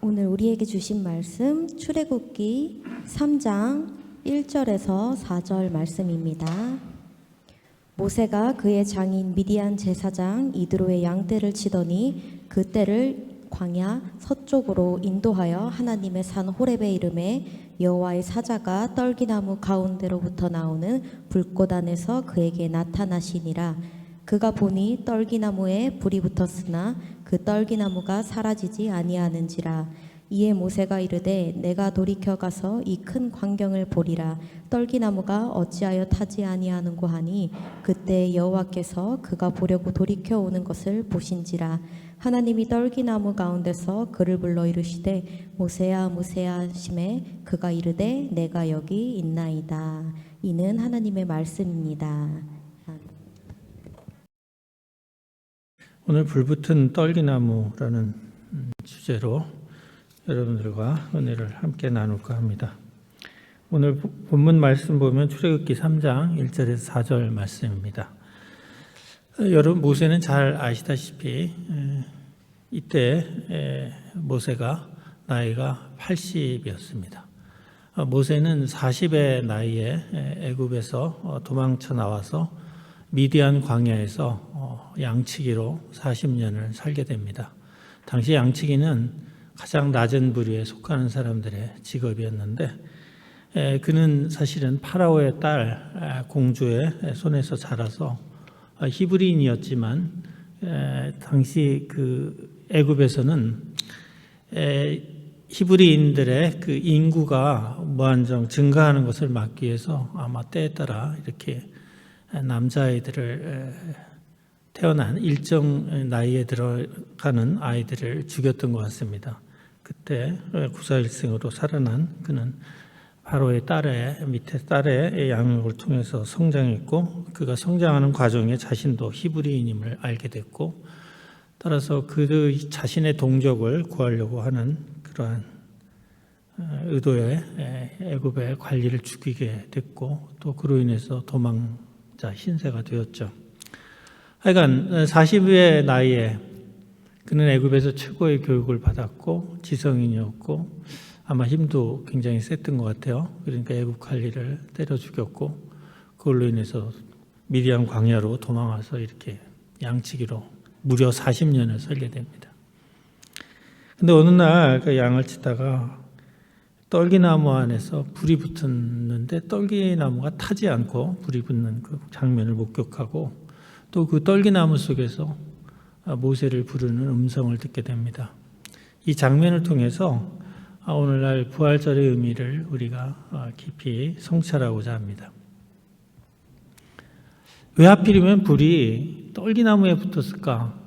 오늘 우리에게 주신 말씀 출애굽기 3장 1절에서 4절 말씀입니다. 모세가 그의 장인 미디안 제사장 이드로의 양떼를 치더니 그 떼를 광야 서쪽으로 인도하여 하나님의 산 호렙에 이르매 여호와의 사자가 떨기나무 가운데로부터 나오는 불꽃 안에서 그에게 나타나시니라. 그가 보니 떨기나무에 불이 붙었으나 그 떨기나무가 사라지지 아니하는지라. 이에 모세가 이르되 내가 돌이켜 가서 이 큰 광경을 보리라. 떨기나무가 어찌하여 타지 아니하는고 하니 그때 여호와께서 그가 보려고 돌이켜 오는 것을 보신지라. 하나님이 떨기나무 가운데서 그를 불러 이르시되 모세야 모세야 하시매 그가 이르되 내가 여기 있나이다. 이는 하나님의 말씀입니다. 오늘 불붙은 떨기나무라는 주제로 여러분들과 은혜를 함께 나눌까 합니다. 오늘 본문 말씀 보면 출애굽기 3장 1절에서 4절 말씀입니다. 여러분 모세는 잘 아시다시피 이때 모세가 나이가 80이었습니다. 모세는 40의 나이에 애굽에서 도망쳐 나와서 미디안 광야에서 양치기로 40년을 살게 됩니다. 당시 양치기는 가장 낮은 부류에 속하는 사람들의 직업이었는데 그는 사실은 파라오의 딸 공주의 손에서 자라서 히브리인이었지만 당시 그 애굽에서는 히브리인들의 그 인구가 무한정 증가하는 것을 막기 위해서 아마 때에 따라 이렇게 남자아이들을 태어난 일정 나이에 들어가는 아이들을 죽였던 것 같습니다. 그때 구사일생으로 살아난 그는 바로의 밑에 딸의 양육을 통해서 성장했고 그가 성장하는 과정에 자신도 히브리인임을 알게 됐고 따라서 그 자신의 동족을 구하려고 하는 그러한 의도의 애굽의 관리를 죽이게 됐고 또 그로 인해서 도망자 신세가 되었죠. 하여간 40의 나이에 그는 애굽에서 최고의 교육을 받았고 지성인이었고 아마 힘도 굉장히 셌던 것 같아요. 그러니까 애굽 관리를 때려 죽였고 그걸로 인해서 미디안 광야로 도망와서 이렇게 양치기로 무려 40년을 살게 됩니다. 근데 어느 날 그 양을 치다가 떨기나무 안에서 불이 붙었는데 떨기나무가 타지 않고 불이 붙는 그 장면을 목격하고 또 그 떨기나무 속에서 모세를 부르는 음성을 듣게 됩니다. 이 장면을 통해서 오늘날 부활절의 의미를 우리가 깊이 성찰하고자 합니다. 왜 하필이면 불이 떨기나무에 붙었을까?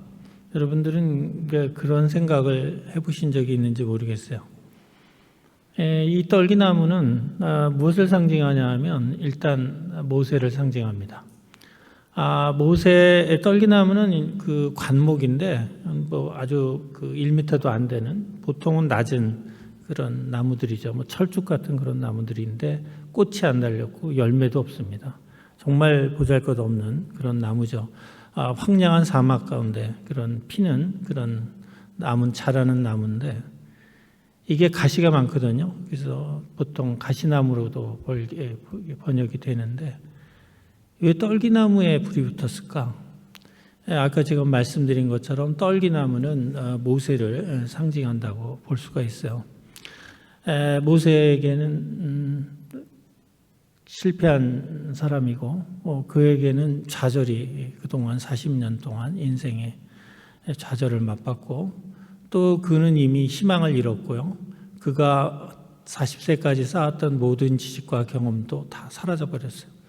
여러분들은 그런 생각을 해보신 적이 있는지 모르겠어요. 이 떨기나무는 무엇을 상징하냐 하면 일단 모세를 상징합니다. 모세의 떨기나무는 그 관목인데 뭐 아주 그 1m도 안 되는 보통은 낮은 그런 나무들이죠. 뭐 철쭉 같은 그런 나무들인데 꽃이 안 달렸고 열매도 없습니다. 정말 보잘것없는 그런 나무죠. 황량한 사막 가운데 그런 피는 그런 자라는 나무인데 이게 가시가 많거든요. 그래서 보통 가시나무로도 번역이 되는데 왜 떨기나무에 불이 붙었을까? 아까 제가 말씀드린 것처럼 떨기나무는 모세를 상징한다고 볼 수가 있어요. 모세에게는 실패한 사람이고 그에게는 좌절이 그동안 40년 동안 인생의 좌절을 맛봤고 또 그는 이미 희망을 잃었고요. 그가 40세까지 쌓았던 모든 지식과 경험도 다 사라져버렸어요.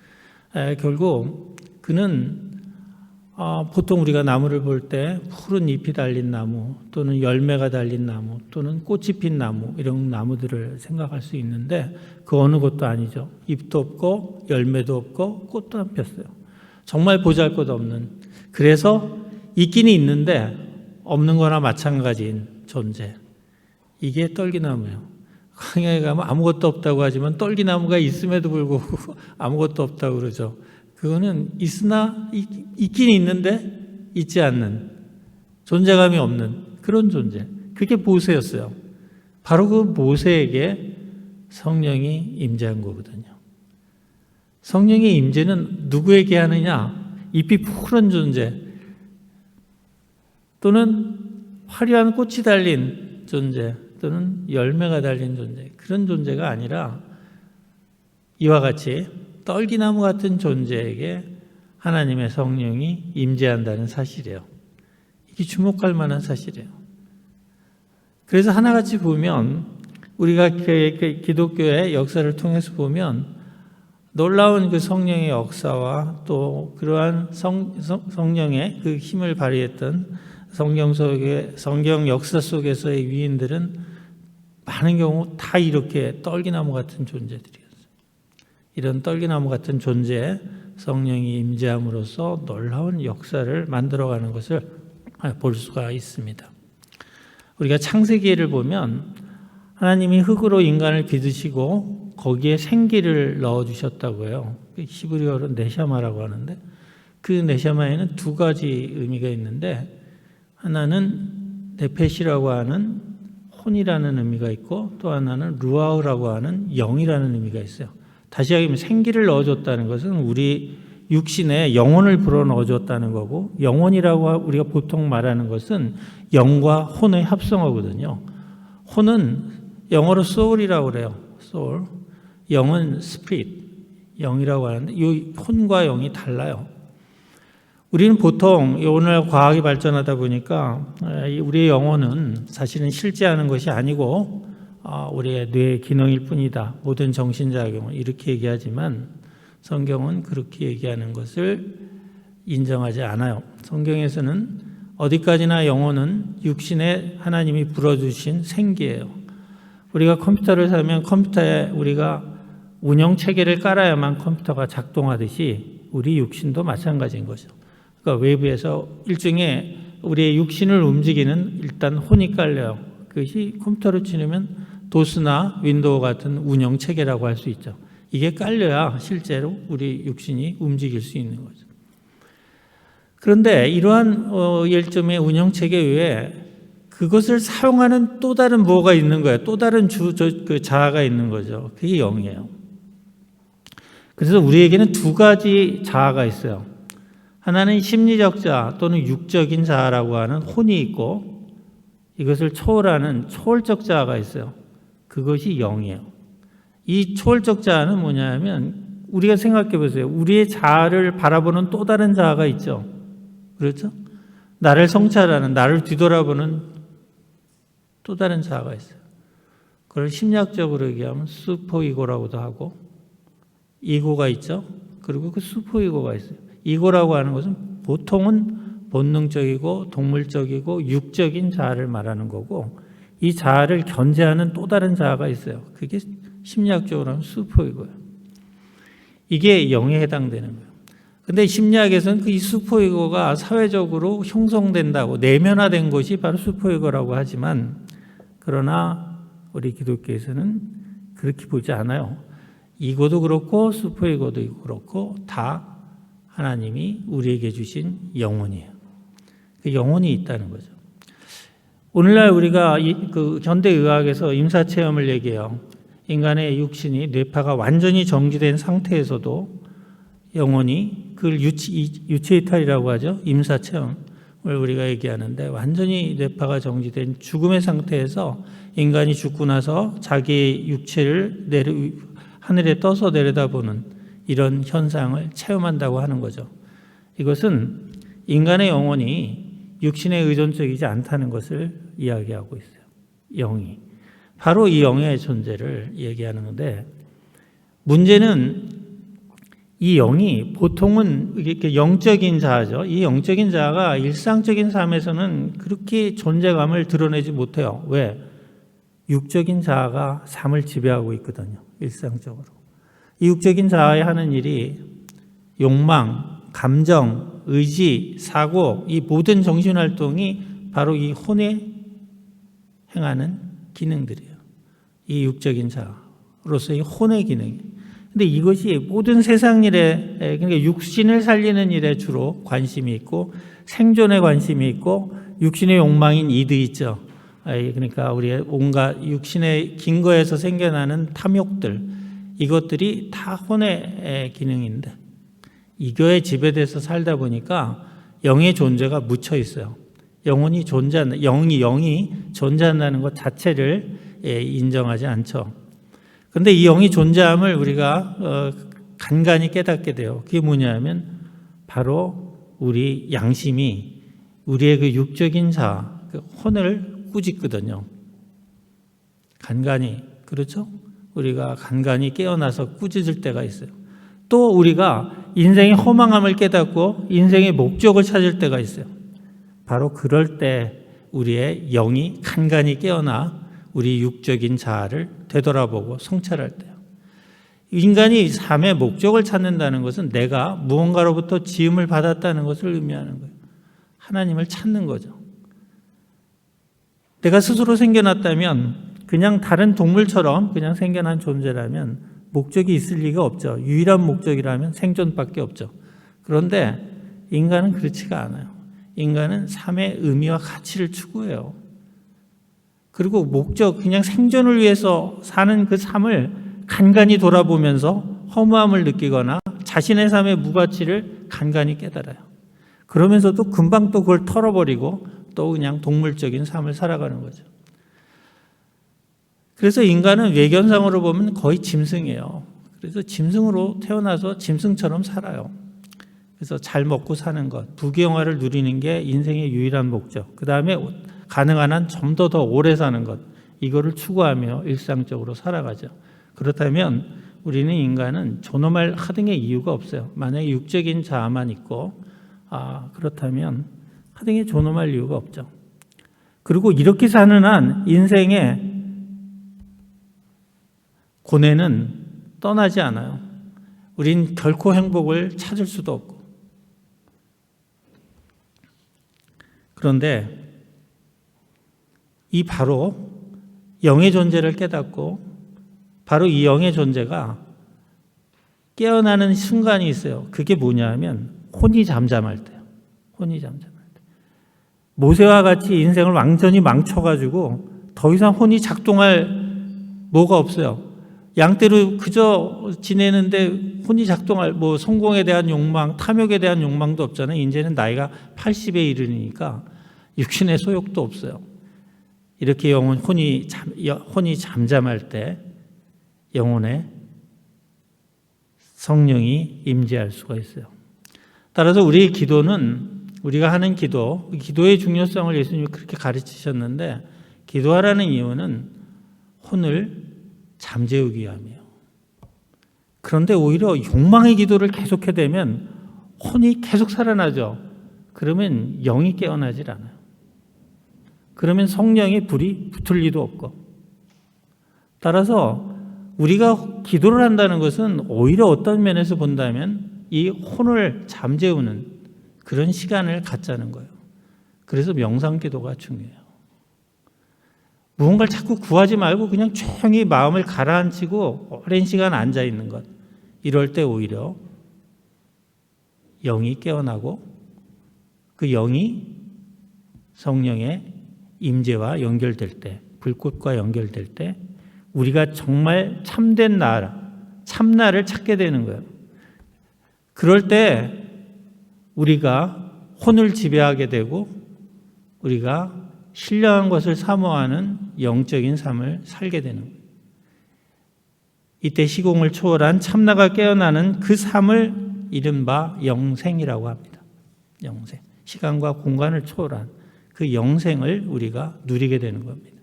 결국 그는 보통 우리가 나무를 볼 때 푸른 잎이 달린 나무 또는 열매가 달린 나무 또는 꽃이 핀 나무 이런 나무들을 생각할 수 있는데 그 어느 것도 아니죠. 잎도 없고 열매도 없고 꽃도 안 폈어요. 정말 보잘것없는 그래서 있기는 있는데 없는 거나 마찬가지인 존재. 이게 떨기나무예요. 광야에 가면 아무것도 없다고 하지만 떨기나무가 있음에도 불구하고 아무것도 없다고 그러죠. 그거는 있긴 있는데 있지 않는 존재감이 없는 그런 존재. 그게 모세였어요. 바로 그 모세에게 성령이 임재한 거거든요. 성령의 임재는 누구에게 하느냐? 잎이 푸른 존재 또는 화려한 꽃이 달린 존재 또는 열매가 달린 존재, 그런 존재가 아니라 이와 같이 떨기나무 같은 존재에게 하나님의 성령이 임재한다는 사실이에요. 이게 주목할 만한 사실이에요. 그래서 하나같이 보면 우리가 기독교의 역사를 통해서 보면 놀라운 그 성령의 역사와 또 그러한 성령의 그 힘을 발휘했던 성경 역사 속에서의 위인들은 많은 경우 다 이렇게 떨기나무 같은 존재들이었어요. 이런 떨기나무 같은 존재에 성령이 임재함으로써 놀라운 역사를 만들어가는 것을 볼 수가 있습니다. 우리가 창세기를 보면 하나님이 흙으로 인간을 빚으시고 거기에 생기를 넣어주셨다고 해요. 히브리어로 네샤마라고 하는데 그 네샤마에는 두 가지 의미가 있는데 하나는 네페시라고 하는 혼이라는 의미가 있고 또 하나는 루아우라고 하는 영이라는 의미가 있어요. 다시 얘기하면 생기를 넣어줬다는 것은 우리 육신에 영혼을 불어넣어줬다는 거고, 영혼이라고 우리가 보통 말하는 것은 영과 혼의 합성어거든요. 혼은 영어로 soul이라고 그래요. soul. 영은 spirit, 영이라고 하는데 이 혼과 영이 달라요. 우리는 보통 오늘 과학이 발전하다 보니까 우리의 영혼은 사실은 실제하는 것이 아니고 우리의 뇌의 기능일 뿐이다. 모든 정신작용은 이렇게 얘기하지만 성경은 그렇게 얘기하는 것을 인정하지 않아요. 성경에서는 어디까지나 영혼은 육신에 하나님이 불어주신 생기예요. 우리가 컴퓨터를 사면 컴퓨터에 우리가 운영체계를 깔아야만 컴퓨터가 작동하듯이 우리 육신도 마찬가지인 거죠. 그러니까 외부에서 일종의 우리의 육신을 움직이는 일단 혼이 깔려요. 그것이 컴퓨터로 치면 도스나 윈도우 같은 운영체계라고 할 수 있죠. 이게 깔려야 실제로 우리 육신이 움직일 수 있는 거죠. 그런데 이러한 일점의 운영체계 외에 그것을 사용하는 또 다른 뭐가 있는 거예요. 또 다른 그 자아가 있는 거죠. 그게 영이에요. 그래서 우리에게는 두 가지 자아가 있어요. 하나는 심리적 자아 또는 육적인 자아라고 하는 혼이 있고 이것을 초월하는 초월적 자아가 있어요. 그것이 영이에요. 이 초월적 자아는 뭐냐면 우리가 생각해 보세요. 우리의 자아를 바라보는 또 다른 자아가 있죠. 그렇죠? 나를 성찰하는, 나를 뒤돌아보는 또 다른 자아가 있어요. 그걸 심리학적으로 얘기하면 슈퍼이고라고도 하고 이고가 있죠. 그리고 그 슈퍼이고가 있어요. 이고라고 하는 것은 보통은 본능적이고 동물적이고 육적인 자아를 말하는 거고 이 자아를 견제하는 또 다른 자아가 있어요. 그게 심리학적으로 하면 슈퍼이고예요. 이게 영에 해당되는 거예요. 근데 심리학에서는 이 슈퍼이고가 사회적으로 형성된다고 내면화된 것이 바로 슈퍼이고라고 하지만 그러나 우리 기독교에서는 그렇게 보지 않아요. 이고도 그렇고 슈퍼이고도 그렇고 다 하나님이 우리에게 주신 영혼이에요. 그 영혼이 있다는 거죠. 오늘날 우리가 그 현대의학에서 임사체험을 얘기해요. 인간의 육신이 뇌파가 완전히 정지된 상태에서도 영혼이 그걸 유체이탈이라고 하죠. 임사체험을 우리가 얘기하는데 완전히 뇌파가 정지된 죽음의 상태에서 인간이 죽고 나서 자기의 육체를 하늘에 떠서 내려다보는 이런 현상을 체험한다고 하는 거죠. 이것은 인간의 영혼이 육신에 의존적이지 않다는 것을 이야기하고 있어요. 영이. 바로 이 영의 존재를 얘기하는 건데 문제는 이 영이 보통은 이렇게 영적인 자아죠. 이 영적인 자아가 일상적인 삶에서는 그렇게 존재감을 드러내지 못해요. 왜? 육적인 자아가 삶을 지배하고 있거든요. 일상적으로. 이 육적인 자아에 하는 일이 욕망, 감정, 의지, 사고 이 모든 정신활동이 바로 이 혼에 행하는 기능들이에요. 이 육적인 자로서의 혼의 기능이에요. 근데 이것이 모든 세상 일에 그러니까 육신을 살리는 일에 주로 관심이 있고 생존에 관심이 있고 육신의 욕망인 이도 있죠. 그러니까 우리의 온갖 육신의 근거에서 생겨나는 탐욕들, 이것들이 다 혼의 기능인데 이거에 지배돼서 살다 보니까 영의 존재가 묻혀 있어요. 영이 존재한다는 것 자체를 인정하지 않죠. 그런데 이 영이 존재함을 우리가 간간히 깨닫게 돼요. 그게 뭐냐면 바로 우리 양심이 우리의 그 육적인 자, 그 혼을 꾸짖거든요. 간간히, 그렇죠? 우리가 간간히 깨어나서 꾸짖을 때가 있어요. 또 우리가 인생의 허망함을 깨닫고 인생의 목적을 찾을 때가 있어요. 바로 그럴 때 우리의 영이 간간히 깨어나 우리 육적인 자아를 되돌아보고 성찰할 때요. 인간이 삶의 목적을 찾는다는 것은 내가 무언가로부터 지음을 받았다는 것을 의미하는 거예요. 하나님을 찾는 거죠. 내가 스스로 생겨났다면 그냥 다른 동물처럼 그냥 생겨난 존재라면 목적이 있을 리가 없죠. 유일한 목적이라면 생존밖에 없죠. 그런데 인간은 그렇지가 않아요. 인간은 삶의 의미와 가치를 추구해요. 그리고 목적, 그냥 생존을 위해서 사는 그 삶을 간간히 돌아보면서 허무함을 느끼거나 자신의 삶의 무가치를 간간히 깨달아요. 그러면서도 금방 또 그걸 털어버리고 또 그냥 동물적인 삶을 살아가는 거죠. 그래서 인간은 외견상으로 보면 거의 짐승이에요. 그래서 짐승으로 태어나서 짐승처럼 살아요. 그래서 잘 먹고 사는 것, 부귀영화를 누리는 게 인생의 유일한 목적. 그 다음에 가능한 한 좀 더 오래 사는 것, 이거를 추구하며 일상적으로 살아가죠. 그렇다면 우리는 인간은 존엄할 하등의 이유가 없어요. 만약에 육적인 자아만 있고 그렇다면 하등의 존엄할 이유가 없죠. 그리고 이렇게 사는 한 인생의 고뇌는 떠나지 않아요. 우린 결코 행복을 찾을 수도 없고. 그런데 이 바로 영의 존재를 깨닫고 바로 이 영의 존재가 깨어나는 순간이 있어요. 그게 뭐냐 하면 혼이 잠잠할 때요. 혼이 잠잠할 때. 모세와 같이 인생을 완전히 망쳐가지고 더 이상 혼이 작동할 뭐가 없어요. 양떼로 그저 지내는데 혼이 작동할 성공에 대한 욕망, 탐욕에 대한 욕망도 없잖아요. 이제는 나이가 80에 이르니까 육신의 소욕도 없어요. 이렇게 혼이 잠잠할 때 영혼에 성령이 임재할 수가 있어요. 따라서 우리의 기도는 우리가 하는 기도의 중요성을 예수님이 그렇게 가르치셨는데 기도하라는 이유는 혼을 잠재우기 위함이에요. 그런데 오히려 욕망의 기도를 계속하게 되면 혼이 계속 살아나죠. 그러면 영이 깨어나질 않아요. 그러면 성령의 불이 붙을 리도 없고. 따라서 우리가 기도를 한다는 것은 오히려 어떤 면에서 본다면 이 혼을 잠재우는 그런 시간을 갖자는 거예요. 그래서 명상 기도가 중요해요. 무언가를 자꾸 구하지 말고 그냥 조용히 마음을 가라앉히고 오랜 시간 앉아 있는 것. 이럴 때 오히려 영이 깨어나고 그 영이 성령의 임재와 연결될 때, 불꽃과 연결될 때 우리가 정말 참된 참나를 찾게 되는 거예요. 그럴 때 우리가 혼을 지배하게 되고 우리가 신령한 것을 사모하는 영적인 삶을 살게 되는 거예요. 이때 시공을 초월한 참나가 깨어나는 그 삶을 이른바 영생이라고 합니다. 영생. 시간과 공간을 초월한 그 영생을 우리가 누리게 되는 겁니다.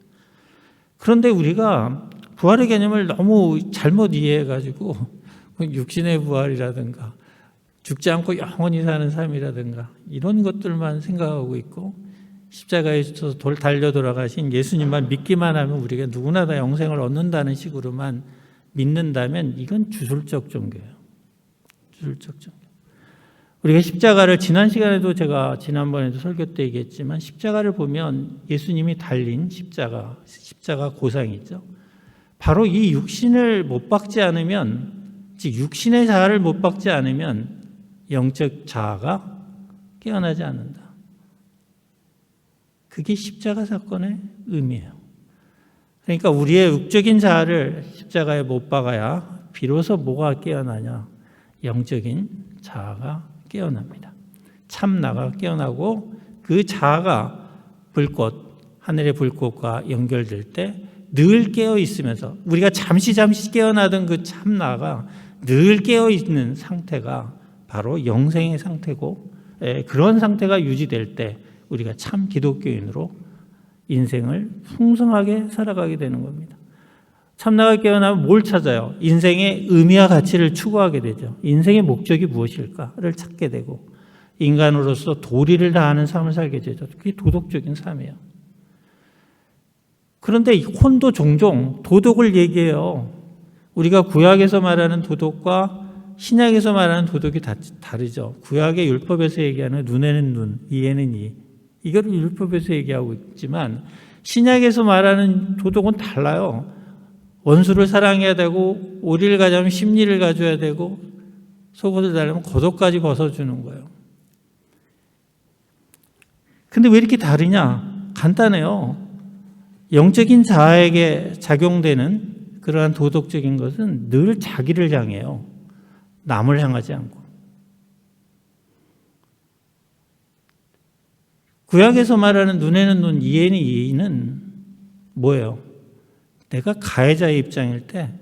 그런데 우리가 부활의 개념을 너무 잘못 이해해가지고 육신의 부활이라든가 죽지 않고 영원히 사는 삶이라든가 이런 것들만 생각하고 있고 십자가에 있어서 달려 돌아가신 예수님만 믿기만 하면 우리가 누구나 다 영생을 얻는다는 식으로만 믿는다면 이건 주술적 종교예요. 주술적 종교. 우리가 십자가를 지난 시간에도 제가 지난번에도 설교 때 얘기했지만 십자가를 보면 예수님이 달린 십자가 고상이 있죠. 바로 이 육신을 못 박지 않으면, 즉 육신의 자아를 못 박지 않으면 영적 자아가 깨어나지 않는다. 그게 십자가 사건의 의미예요. 그러니까 우리의 육적인 자아를 십자가에 못 박아야 비로소 뭐가 깨어나냐? 영적인 자아가 깨어납니다. 참나가 깨어나고 그 자아가 불꽃, 하늘의 불꽃과 연결될 때 늘 깨어 있으면서 우리가 잠시 깨어나던 그 참나가 늘 깨어 있는 상태가 바로 영생의 상태고, 그런 상태가 유지될 때 우리가 참 기독교인으로 인생을 풍성하게 살아가게 되는 겁니다. 참나가 깨어나면 뭘 찾아요? 인생의 의미와 가치를 추구하게 되죠. 인생의 목적이 무엇일까를 찾게 되고 인간으로서 도리를 다하는 삶을 살게 되죠. 그게 도덕적인 삶이에요. 그런데 혼도 종종 도덕을 얘기해요. 우리가 구약에서 말하는 도덕과 신약에서 말하는 도덕이 다르죠. 구약의 율법에서 얘기하는 눈에는 눈, 이에는 이. 이거를 율법에서 얘기하고 있지만 신약에서 말하는 도덕은 달라요. 원수를 사랑해야 되고 오리를 가져면 심리를 가져야 되고 속옷을 달라면 겉옷까지 벗어주는 거예요. 근데 왜 이렇게 다르냐? 간단해요. 영적인 자아에게 작용되는 그러한 도덕적인 것은 늘 자기를 향해요. 남을 향하지 않고. 구약에서 말하는 눈에는 눈, 이에는 이는 뭐예요? 내가 가해자의 입장일 때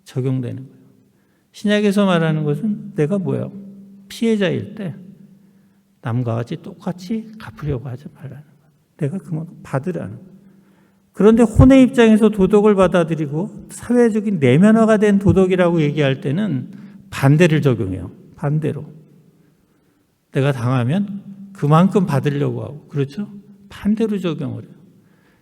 적용되는 거예요. 신약에서 말하는 것은 내가 뭐예요? 피해자일 때 남과 같이 똑같이 갚으려고 하지 말라는 거예요. 내가 그만큼 받으라는 거예요. 그런데 혼의 입장에서 도덕을 받아들이고 사회적인 내면화가 된 도덕이라고 얘기할 때는 반대를 적용해요. 반대로. 내가 당하면 그만큼 받으려고 하고, 그렇죠? 반대로 적용을 해요.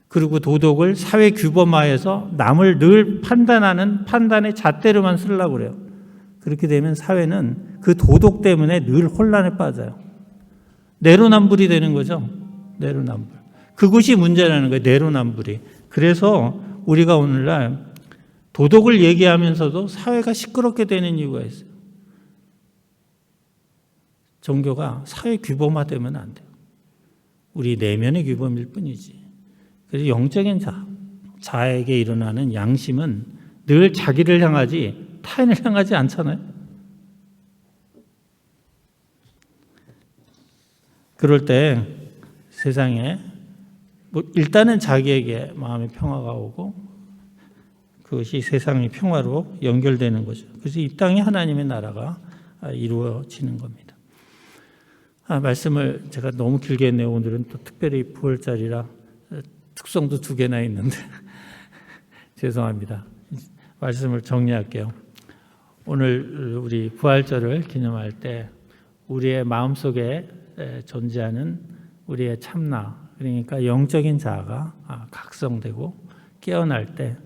그리고 도덕을 사회 규범화해서 남을 늘 판단하는 판단의 잣대로만 쓰려고 그래요. 그렇게 되면 사회는 그 도덕 때문에 늘 혼란에 빠져요. 내로남불이 되는 거죠. 내로남불. 그것이 문제라는 거예요. 내로남불이. 그래서 우리가 오늘날 도덕을 얘기하면서도 사회가 시끄럽게 되는 이유가 있어요. 종교가 사회 규범화되면 안 돼요. 우리 내면의 규범일 뿐이지. 그래서 영적인 자에게 일어나는 양심은 늘 자기를 향하지 타인을 향하지 않잖아요. 그럴 때 세상에 일단은 자기에게 마음의 평화가 오고 그것이 세상의 평화로 연결되는 거죠. 그래서 이 땅에 하나님의 나라가 이루어지는 겁니다. 말씀을 제가 너무 길게 했네요. 오늘은 또 특별히 부활절이라 특성도 2개나 있는데 죄송합니다. 말씀을 정리할게요. 오늘 우리 부활절을 기념할 때 우리의 마음속에 존재하는 우리의 참나, 그러니까 영적인 자아가 각성되고 깨어날 때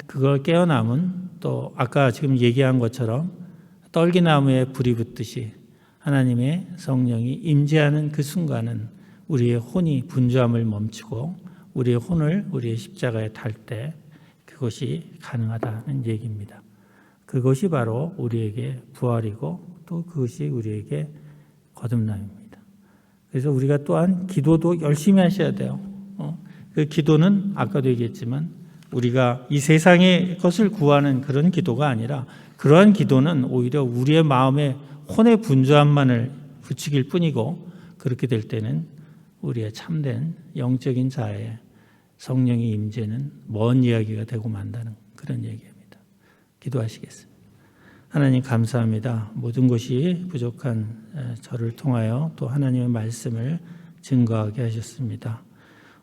그걸 깨어남은 또 아까 지금 얘기한 것처럼 떨기나무에 불이 붙듯이 하나님의 성령이 임재하는 그 순간은 우리의 혼이 분주함을 멈추고 우리의 혼을 우리의 십자가에 달 때 그것이 가능하다는 얘기입니다. 그것이 바로 우리에게 부활이고 또 그것이 우리에게 거듭남입니다. 그래서 우리가 또한 기도도 열심히 하셔야 돼요. 그 기도는 아까도 얘기했지만 우리가 이 세상의 것을 구하는 그런 기도가 아니라 그러한 기도는 오히려 우리의 마음에 혼의 분주함만을 부추길 뿐이고 그렇게 될 때는 우리의 참된 영적인 자아의 성령의 임재는 먼 이야기가 되고 만다는 그런 얘기입니다. 기도하시겠습니다. 하나님 감사합니다. 모든 것이 부족한 저를 통하여 또 하나님의 말씀을 증거하게 하셨습니다.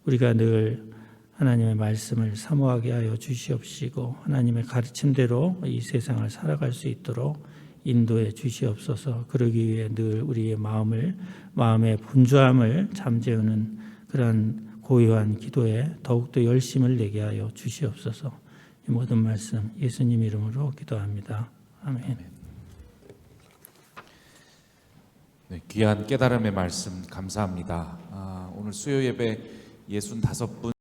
우리가 늘 하나님의 말씀을 사모하게 하여 주시옵시고 하나님의 가르침대로 이 세상을 살아갈 수 있도록 인도해 주시옵소서. 그러기 위해 늘 우리의 마음의 분주함을 잠재우는 그런 고요한 기도에 더욱더 열심을 내게 하여 주시옵소서. 이 모든 말씀 예수님 이름으로 기도합니다. 아멘. 네, 귀한 깨달음의 말씀 감사합니다. 오늘 수요 예배 65분